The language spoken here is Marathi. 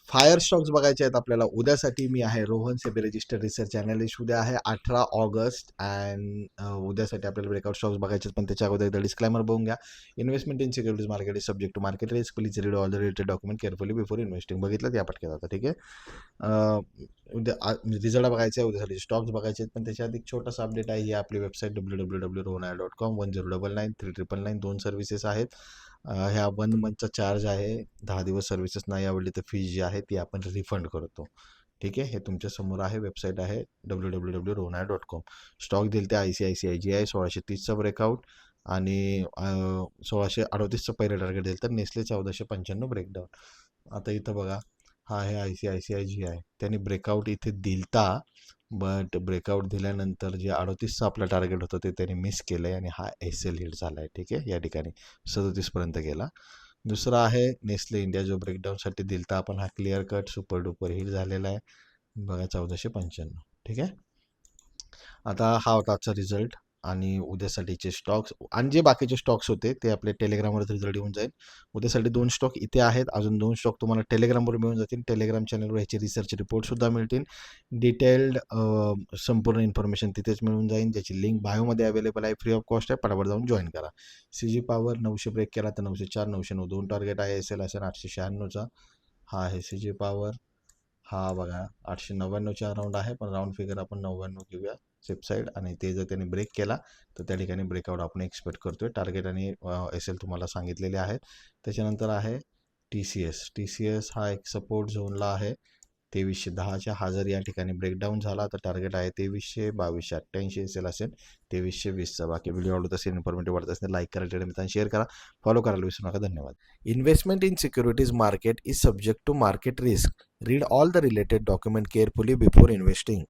फायर स्टॉक्स बघायचे आहेत आपल्याला उद्यासाठी. मी आहे Rohan SEBI registered research analyst. उद्या आहे 18 ऑगस्ट अँड उद्यासाठी आपल्याला ब्रेकआउट स्टॉक्स बघायचे आहेत. पण त्याच्या अगोदर एकदा डिस्क्लेमर बघून घ्या. Investment in securities market is subject to market risk. Please read all the related document carefully before investing. बघितलं या पटक्यात आता, ठीक आहे. उद्या रिझल्ट बघायचा आहे, उद्यासाठी स्टॉक्स बघायचे आहेत. पण त्याच्या आधी एक छोटासा अपडेट आहे. ही आपली वेबसाईट www.rohana.com 1099 2 सर्व्हिसेस आहेत. ह्या 1 मंथचा चार्ज आहे. 10 दिवस सर्व्हिसेस नाही आवडली तर फीज जी आहे ती आपण रिफंड करतो, ठीक आहे. हे तुमच्या समोर आहे, वेबसाईट आहे www.rohana.com. स्टॉक दिल ते ICICI 1630चा ब्रेकआउट आणि 1638चं पहिलं टार्गेट दिलं तर नेसले 1495 ब्रेकडाऊन. आता इथं बघा, हा आहे ICICI त्यांनी ब्रेकआउट इथे दिलता, बट ब्रेकआउट दिल्यानंतर जे 38चं आपलं टार्गेट होतं ते त्यांनी मिस केलं आहे आणि हा SL हिट झाला आहे, ठीक आहे. या ठिकाणी 37पर्यंत गेला. दुसरा आहे नेस्ले इंडिया, जो ब्रेकडाऊनसाठी दिलता आपण, हा clear cut super duper hit झालेला आहे बघा 1495, ठीक आहे. आता हा होता आजचा रिझल्ट आणि उद्यासाठीचे स्टॉक्स आणि जे बाकीचे स्टॉक्स होते ते आपले टेलिग्रामवरच रिझल्ट येऊन जाईल. उद्यासाठी 2 स्टॉक इथे आहेत, अजून 2 स्टॉक तुम्हाला टेलिग्रामवर मिळून जातील. टेलिग्राम चॅनलवर ह्याचे रिसर्च रिपोर्टसुद्धा मिळतील. डिटेल्ड संपूर्ण इन्फॉर्मेशन तिथेच मिळून जाईल, ज्याची लिंक बायोमध्ये अवेलेबल आहे, फ्री ऑफ कॉस्ट आहे. पटापट जाऊन जॉईन करा. CG पॉवर 900 ब्रेक केला तर 904 909 2 टार्गेट आहे. SL असेल 896चा. हा आहे CG पॉवर. हा बघा 899च्या राऊंड आहे, पण राऊंड फिगर आपण 99 घेऊया सेफ साईड. आणि ते जर त्यांनी ब्रेक केला तर त्या ठिकाणी ब्रेकआउट आपण एक्सपेक्ट करतोय. टार्गेट आणि SL तुम्हाला सांगितलेले आहेत. त्याच्यानंतर आहे TCS हा एक सपोर्ट झोनला आहे 2310च्या. हा जर या ठिकाणी ब्रेकडाऊन झाला तर टार्गेट आहे 2300 2288. SL असेल 2320चा. बाकी व्हिडिओ आवडत असेल, इन्फॉर्मेटिव्ह वाटत असेल, लाईक करा, मित्रांना शेअर करा, फॉलो करायला विसरू नका. धन्यवाद. Investment in securities market is subject to market risk. Read all the related document carefully before investing.